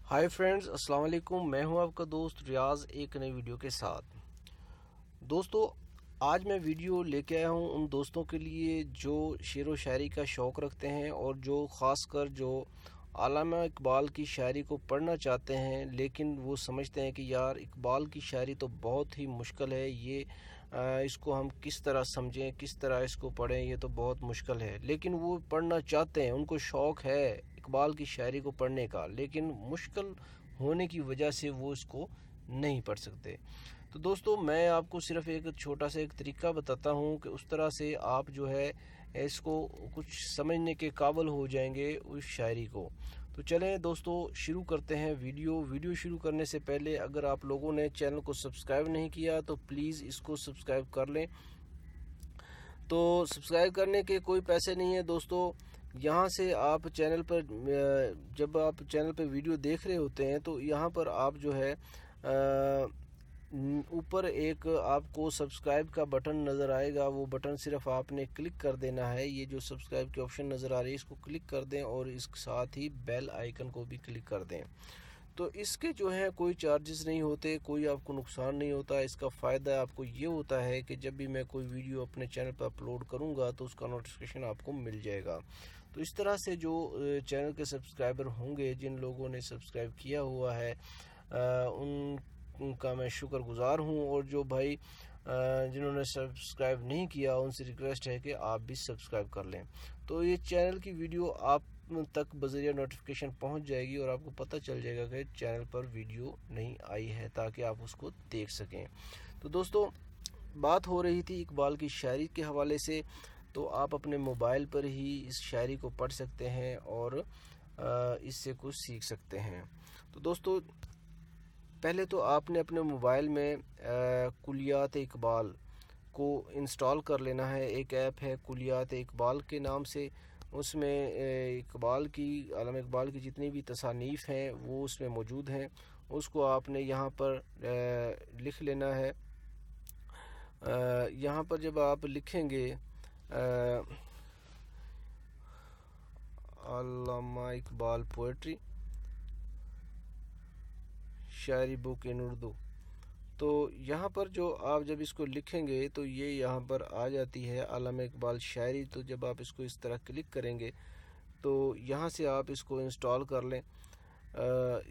Hi friends, अस्सलाम वालेकुम। मैं हूं आपका दोस्त रियाज एक नई वीडियो के साथ। दोस्तों, आज मैं वीडियो लेके आया हूं उन दोस्तों के लिए जो शेर व शायरी का शौक़ रखते हैं और जो ख़ासकर जो अल्लामा इकबाल की शायरी को पढ़ना चाहते हैं, लेकिन वो समझते हैं कि यार इकबाल की शायरी तो बहुत ही मुश्किल है, ये इसको हम किस तरह समझें, किस तरह इसको पढ़ें, ये तो बहुत मुश्किल है। लेकिन वो पढ़ना चाहते हैं, उनको शौक़ है इकबाल की शायरी को पढ़ने का, लेकिन मुश्किल होने की वजह से वो इसको नहीं पढ़ सकते। तो दोस्तों, मैं आपको सिर्फ एक छोटा सा एक तरीका बताता हूँ कि उस तरह से आप जो है इसको कुछ समझने के काबिल हो जाएंगे उस शायरी को। तो चलें दोस्तों, शुरू करते हैं वीडियो शुरू करने से पहले अगर आप लोगों ने चैनल को सब्सक्राइब नहीं किया तो प्लीज़ इसको सब्सक्राइब कर लें। तो सब्सक्राइब करने के कोई पैसे नहीं है दोस्तों। यहाँ से आप चैनल पर जब आप चैनल पर वीडियो देख रहे होते हैं तो यहाँ पर आप जो है ऊपर एक आपको सब्सक्राइब का बटन नज़र आएगा, वो बटन सिर्फ आपने क्लिक कर देना है। ये जो सब्सक्राइब के ऑप्शन नज़र आ रही है इसको क्लिक कर दें और इसके साथ ही बेल आइकन को भी क्लिक कर दें। तो इसके जो है कोई चार्जेस नहीं होते, कोई आपको नुकसान नहीं होता। इसका फ़ायदा आपको ये होता है कि जब भी मैं कोई वीडियो अपने चैनल पर अपलोड करूँगा तो उसका नोटिफिकेशन आपको मिल जाएगा। तो इस तरह से जो चैनल के सब्सक्राइबर होंगे, जिन लोगों ने सब्सक्राइब किया हुआ है, उनका मैं शुक्रगुज़ार हूँ, और जो भाई जिन्होंने सब्सक्राइब नहीं किया उनसे रिक्वेस्ट है कि आप भी सब्सक्राइब कर लें। तो ये चैनल की वीडियो आप तक बज़रिया नोटिफिकेशन पहुंच जाएगी और आपको पता चल जाएगा कि चैनल पर वीडियो नहीं आई है, ताकि आप उसको देख सकें। तो दोस्तों, बात हो रही थी इकबाल की शायरी के हवाले से, तो आप अपने मोबाइल पर ही इस शायरी को पढ़ सकते हैं और इससे कुछ सीख सकते हैं। तो दोस्तों, पहले तो आपने अपने मोबाइल में कुलियात इकबाल को इंस्टॉल कर लेना है। एक ऐप है कुलियात इकबाल के नाम से, उसमें इकबाल की अल्लामा इकबाल की जितनी भी तसानीफ़ हैं वो उसमें मौजूद हैं। उसको आपने यहाँ पर लिख लेना है। यहाँ पर जब आप लिखेंगे अल्लामा इकबाल पोएट्री शायरी बुक इन उर्दू, तो यहाँ पर जो आप जब इसको लिखेंगे तो ये यहाँ पर आ जाती है अल्लामा इकबाल शायरी। तो जब आप इसको इस तरह क्लिक करेंगे तो यहाँ से आप इसको इंस्टॉल कर लें।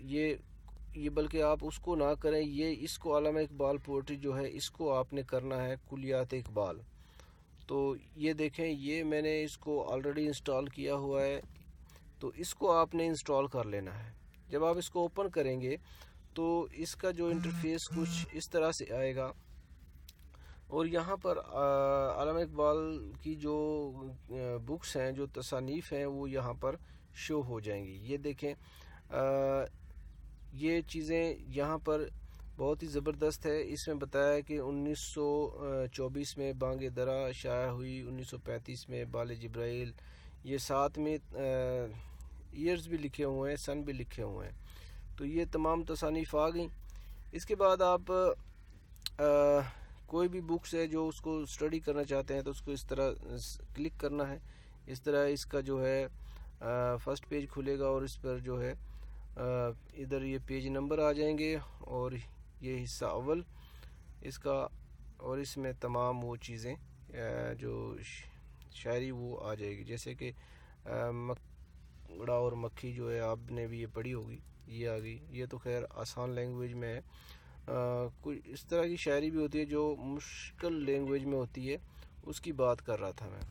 ये बल्कि आप उसको ना करें, ये इसको अल्लामा इकबाल पोएट्री जो है इसको आपने करना है कुलियात इकबाल। तो ये देखें, ये मैंने इसको ऑलरेडी इंस्टॉल किया हुआ है, तो इसको आपने इंस्टॉल कर लेना है। जब आप इसको ओपन करेंगे तो इसका जो इंटरफेस कुछ इस तरह से आएगा, और यहाँ पर अल्लामा इकबाल की जो बुक्स हैं, जो तसानीफ़ हैं, वो यहाँ पर शो हो जाएंगी। ये देखें, ये चीज़ें यहाँ पर बहुत ही ज़बरदस्त है। इसमें बताया है कि 1924 में बांगे दरा शाया हुई, 1935 में बाले जिब्राइल, ये साथ में ईयर्स भी लिखे हुए हैं, सन भी लिखे हुए हैं। तो ये तमाम तसानीफ़ आ गई। इसके बाद आप कोई भी बुक्स है जो उसको स्टडी करना चाहते हैं तो उसको इस तरह क्लिक करना है। इस तरह इसका जो है फर्स्ट पेज खुलेगा और इस पर जो है इधर ये पेज नंबर आ जाएंगे और ये हिस्सा अव्वल इसका, और इसमें तमाम वो चीज़ें जो शायरी वो आ जाएगी, जैसे कि मकड़ा और मक्खी जो है आपने भी ये पढ़ी होगी, ये आ गई। ये तो खैर आसान लैंग्वेज में है। कोई इस तरह की शायरी भी होती है जो मुश्किल लैंग्वेज में होती है, उसकी बात कर रहा था मैं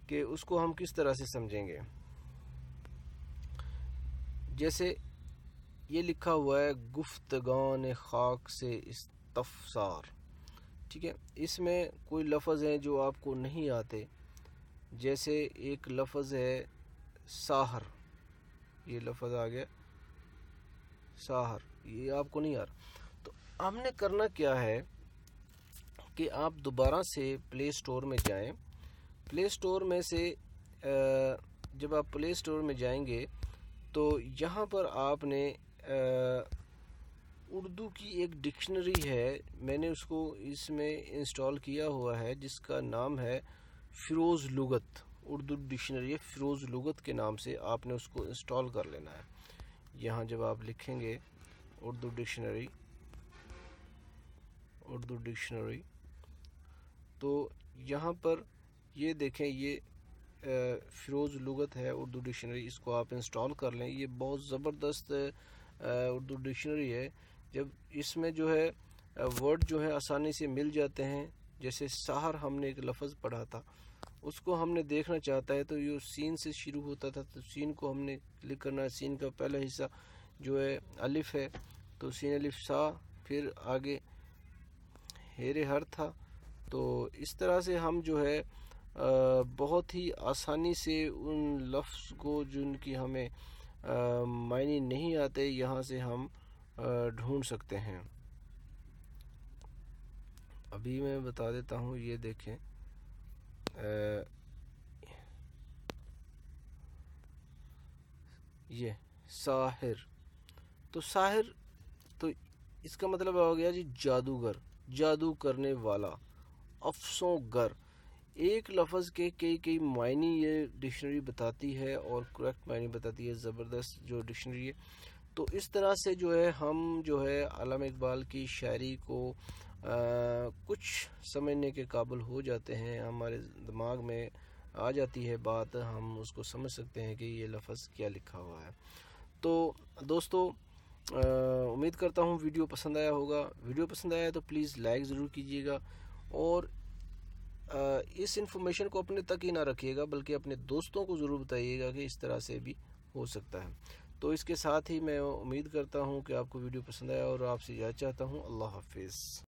कि उसको हम किस तरह से समझेंगे। जैसे ये लिखा हुआ है गुफ्तगान खाक से इस्तफसार, ठीक है। इसमें कोई लफ्ज़ हैं जो आपको नहीं आते, जैसे एक लफ्ज़ है साहर, ये लफ्ज़ आ गया साहर, ये आपको नहीं आ रहा। तो हमने करना क्या है कि आप दोबारा से प्ले स्टोर में जाएं। प्ले स्टोर में से जब आप प्ले स्टोर में जाएंगे तो यहाँ पर आपने उर्दू की एक डिक्शनरी है, मैंने उसको इसमें इंस्टॉल किया हुआ है, जिसका नाम है फ़िरोज़ लुगत। उर्दू डिक्शनरी है फ़िरोज़ लुगत के नाम से, आपने उसको इंस्टॉल कर लेना है। यहाँ जब आप लिखेंगे उर्दू डिक्शनरी तो यहाँ पर ये देखें, ये फ़िरोज़ लुगत है उर्दू डिक्शनरी, इसको आप इंस्टॉल कर लें। ये बहुत ज़बरदस्त उर्दू डिक्शनरी है। जब इसमें जो है वर्ड जो है आसानी से मिल जाते हैं। जैसे सहर हमने एक लफ्ज़ पढ़ा था, उसको हमने देखना चाहता है तो ये सीन से शुरू होता था, तो सीन को हमने क्लिक करना है। सीन का पहला हिस्सा जो है अलिफ है, तो सीन अलिफ सा, फिर आगे हेरे हर था। तो इस तरह से हम जो है बहुत ही आसानी से उन लफ्ज़ को जिनकी हमें मायने नहीं आते, यहाँ से हम ढूंढ सकते हैं। अभी मैं बता देता हूँ, ये देखें, ये साहिर, तो साहिर तो इसका मतलब हो गया जी जादूगर, जादू करने वाला, अफसों गर। एक लफ्ज़ के कई कई मायने ये डिक्शनरी बताती है और करेक्ट मायने बताती है। ज़बरदस्त जो डिक्शनरी है। तो इस तरह से जो है हम जो है अल्लामा इकबाल की शायरी को कुछ समझने के काबिल हो जाते हैं। हमारे दिमाग में आ जाती है बात, हम उसको समझ सकते हैं कि ये लफ्ज़ क्या लिखा हुआ है। तो दोस्तों, उम्मीद करता हूँ वीडियो पसंद आया होगा। वीडियो पसंद आया तो प्लीज़ लाइक ज़रूर कीजिएगा और इस इन्फॉर्मेशन को अपने तक ही ना रखिएगा, बल्कि अपने दोस्तों को ज़रूर बताइएगा कि इस तरह से भी हो सकता है। तो इसके साथ ही मैं उम्मीद करता हूँ कि आपको वीडियो पसंद आया और आपसे इजाज़त चाहता हूँ। अल्लाह हाफिज़।